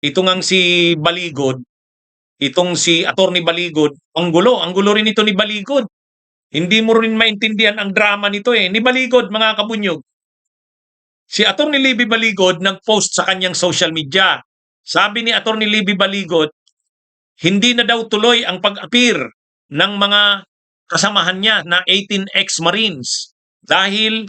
ito ngang si Baligod, itong si Attorney Baligod, ang gulo rin ito ni Baligod. Hindi mo rin maintindihan ang drama nito eh. Ni Baligod, mga kabunyog. Si Attorney Libby Baligod nag-post sa kanyang social media. Sabi ni Attorney Libby Baligod, hindi na daw tuloy ang pag-appear ng mga kasamahan niya na 18 ex-Marines dahil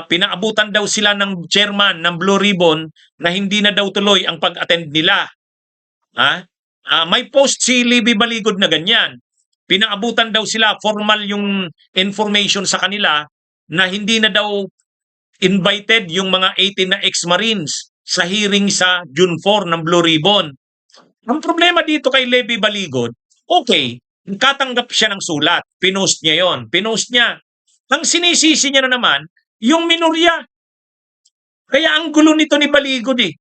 pinaabutan daw sila ng chairman ng Blue Ribbon na hindi na daw tuloy ang pag-attend nila. May post si Libby Baligod na ganyan. Pinaabutan daw sila, formal yung information sa kanila na hindi na daw invited yung mga 18 na ex-Marines sa hearing sa June 4 ng Blue Ribbon. Ang problema dito kay Libby Baligod, okay, katanggap siya ng sulat. Pinost niya yon. Pinost niya. Ang sinisisi niya na naman, yung minorya. Kaya ang gulo nito ni Baligod eh.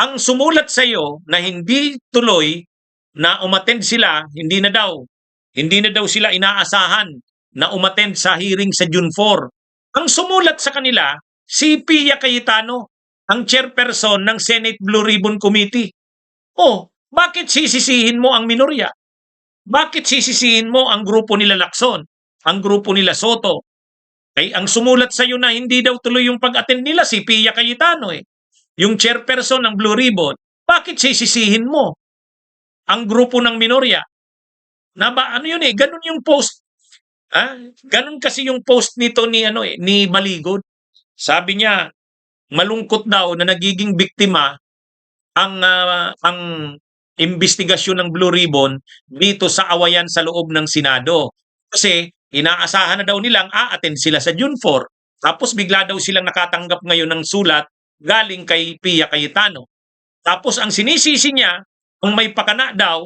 Ang sumulat sa iyo na hindi tuloy na umattend sila, hindi na daw sila inaasahan na umattend sa hearing sa June 4. Ang sumulat sa kanila, si Pia Cayetano, ang chairperson ng Senate Blue Ribbon Committee. Oh, bakit sisisihin mo ang minorya? Bakit sisisihin mo ang grupo nila Lacson, ang grupo nila Soto? Ay, ang sumulat sa iyo na hindi daw tuloy yung pag-attend nila si Pia Cayetano eh. Yung chairperson ng Blue Ribbon, bakit sisisihin mo ang grupo ng minorya? Ano yun eh, ganun yung post. Ganun kasi yung post nito ni Baligod. Sabi niya, malungkot daw na nagiging biktima ang investigasyon ng Blue Ribbon dito sa awayan sa loob ng Senado. Kasi inaasahan na daw nilang a-attend sila sa June 4. Tapos bigla daw silang nakatanggap ngayon ng sulat galing kay Pia Cayetano. Tapos ang sinisisi niya, ang may pakana daw,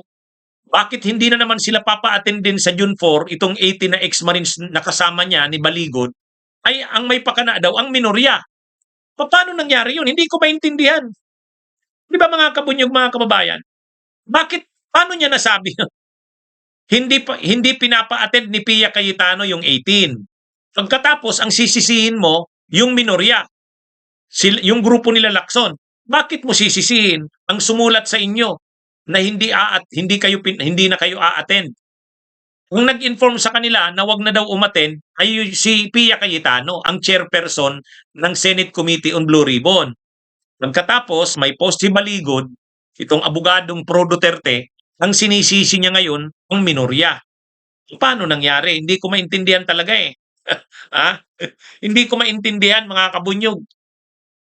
bakit hindi na naman sila papa-attend din sa June 4, itong 18 na ex-Marines na kasama niya ni Baligod, ay ang may pakana daw, ang minorya. Paano nangyari yun? Hindi ko maintindihan. Di ba mga kabunyog, mga kababayan? Paano niya nasabi? hindi pinapa-attend ni Pia Cayetano yung 18. Pagkatapos, ang sisisihin mo, yung minorya. Yung grupo nila Lacson. Bakit mo sisisihin ang sumulat sa inyo na hindi na kayo a-attend? Kung nag-inform sa kanila na wag na daw umattend ay si Pia Cayetano, ang chairperson ng Senate Committee on Blue Ribbon. Pagkatapos, may post si Baligod, itong abogadong pro Duterte, ang sinisisi niya ngayon ang minorya. Paano nangyari? Hindi ko maintindihan talaga eh. Hindi ko maintindihan, mga kabunyog.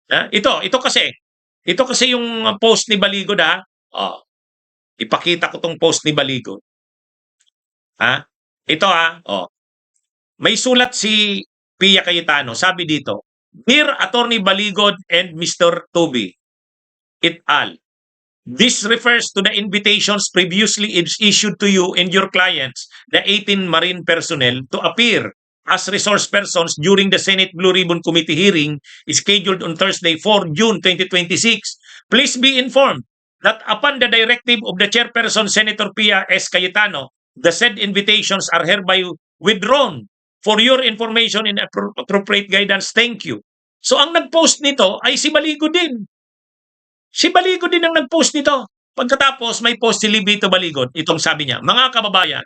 Ito kasi yung post ni Baligod ipakita ko tong post ni Baligod. May sulat si Pia Cayetano. Sabi dito, Dear Attorney Baligod and Mr. Toby et al. This refers to the invitations previously issued to you and your clients, the 18 Marine personnel, to appear as resource persons during the Senate Blue Ribbon Committee hearing scheduled on Thursday, 4 June 2026. Please be informed that upon the directive of the chairperson, Senator Pia S. Cayetano, the said invitations are hereby withdrawn. For your information and appropriate guidance, thank you. So ang nag-post nito ay si Baligod din. Si Baligod din ang nag-post nito. Pagkatapos may post si Libito Baligod. Itong sabi niya, mga kababayan,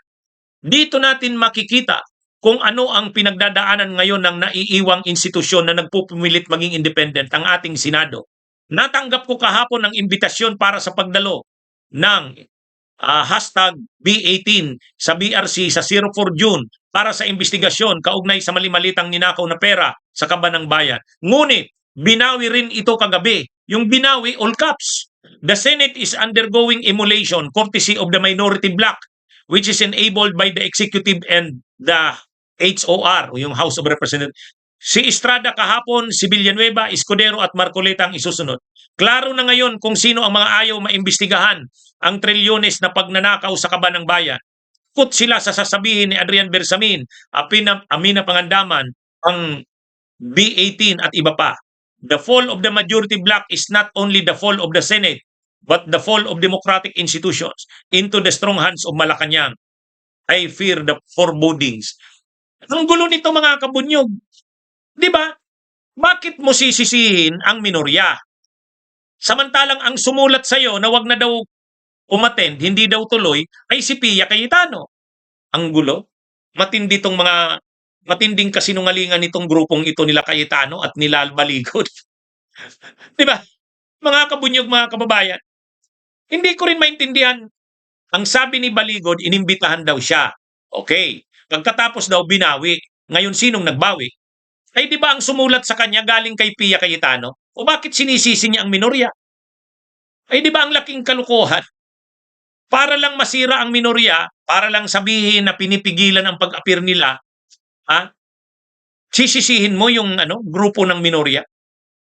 dito natin makikita kung ano ang pinagdadaanan ngayon ng naiiwang institusyon na nagpupumilit maging independent, ang ating Senado. Natanggap ko kahapon ang imbitasyon para sa pagdalo ng hashtag B18 sa BRC sa 04 June para sa investigasyon kaugnay sa mali-malitang ninakaw na pera sa Kaban ng Bayan. Ngunit, binawi rin ito kagabi. Yung binawi, all caps. The Senate is undergoing emulation courtesy of the minority bloc which is enabled by the executive and the HOR, o yung House of Representatives. Si Estrada kahapon, si Villanueva, Escudero at Marcoleta ang isusunod. Klaro na ngayon kung sino ang mga ayaw maimbestigahan ang trilyones na pagnanakaw sa Kaban ng Bayan. Kut sila sa sasabihin ni Adrian Bersamin, Amina Pangandaman, ang B18 at iba pa. The fall of the majority bloc is not only the fall of the Senate, but the fall of democratic institutions into the strong hands of Malacanang. I fear the forebodings. Ang gulo nito, mga kabunyog. Di ba? Bakit mo sisisihin ang minorya? Samantalang ang sumulat sa'yo na wag na daw umattend, hindi daw tuloy, ay si Pia Cayetano. Ang gulo. Matinding kasinungalingan nitong grupong ito nila Cayetano at nila Baligod. Di ba? Mga kabunyog, mga kababayan. Hindi ko rin maintindihan. Ang sabi ni Baligod, inimbitahan daw siya. Okay. Pagkatapos daw binawi. Ngayon sinong nagbawi? Ay di ba ang sumulat sa kanya galing kay Pia Cayetano? O bakit sinisisi niya ang minorya? Ay di ba ang laking kalukuhan? Para lang masira ang minorya, para lang sabihin na pinipigilan ang pag-appear nila, ha? Sisisihin mo yung grupo ng minorya?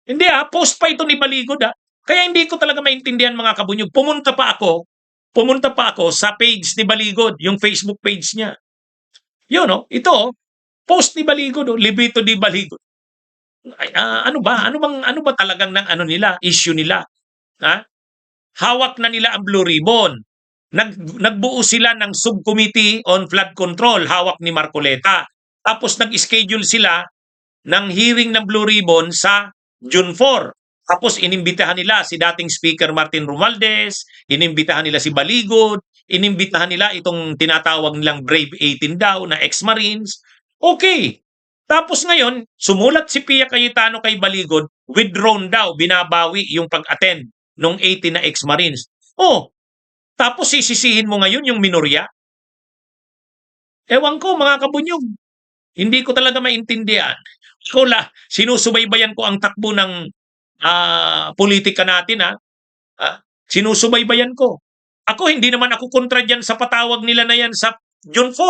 Hindi post pa ito ni Baligod Kaya hindi ko talaga maintindihan mga kabunyog. Pumunta pa ako sa page ni Baligod, yung Facebook page niya. Yun ito post ni Baligod, Librito di Baligod. Ay, ano ba talagang nila, issue nila? Ha? Hawak na nila ang Blue Ribbon. Nagbuo sila ng subcommittee on flood control, hawak ni Marcoleta. Tapos nag-schedule sila ng hearing ng Blue Ribbon sa June 4. Tapos inimbitahan nila si dating Speaker Martin Romualdez, inimbitahan nila si Baligod, inimbitahan nila itong tinatawag nilang Brave 18 daw na ex-Marines. Okay. Tapos ngayon, sumulat si Pia Cayetano kay Baligod, withdrawn daw, binabawi yung pag-attend ng 18 na ex-Marines. Tapos sisisihin mo ngayon yung minorya? Ewan ko mga kabunyog. Hindi ko talaga maintindihan. Sinusubaybayan ko ang takbo ng politika natin sinusubaybayan ko. Ako hindi naman ako kontra dyan sa patawag nila na yan sa June 4.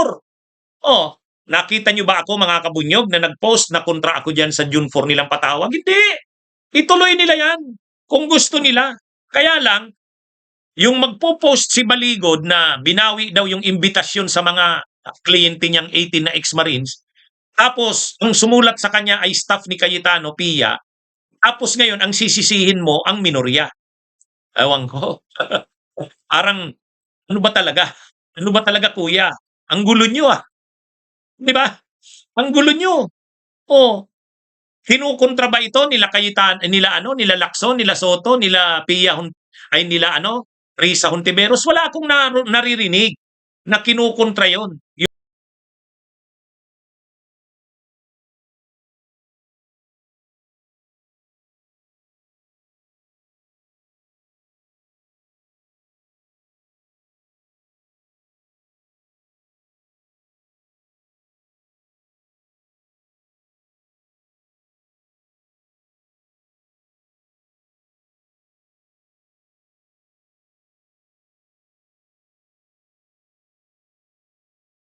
Nakita nyo ba ako mga kabunyog na nag-post na kontra ako dyan sa June 4 nilang patawag? Hindi. Ituloy nila yan kung gusto nila. Kaya lang, yung magpo-post si Baligod na binawi daw yung imbitasyon sa mga kliyente niyang 18 na ex-Marines, tapos ang sumulat sa kanya ay staff ni Cayetano, Pia, tapos ngayon ang sisisihin mo ang minorya. Ewan ko. Parang, ano ba talaga? Ano ba talaga kuya? Ang gulo nyo Di ba? Ang gulo nyo. Kinukontra ba ito nila Cayetano, nila Lacson, nila Soto, nila Pia, nila Risa Hontiveros? Wala akong naririnig na kinukontra yon.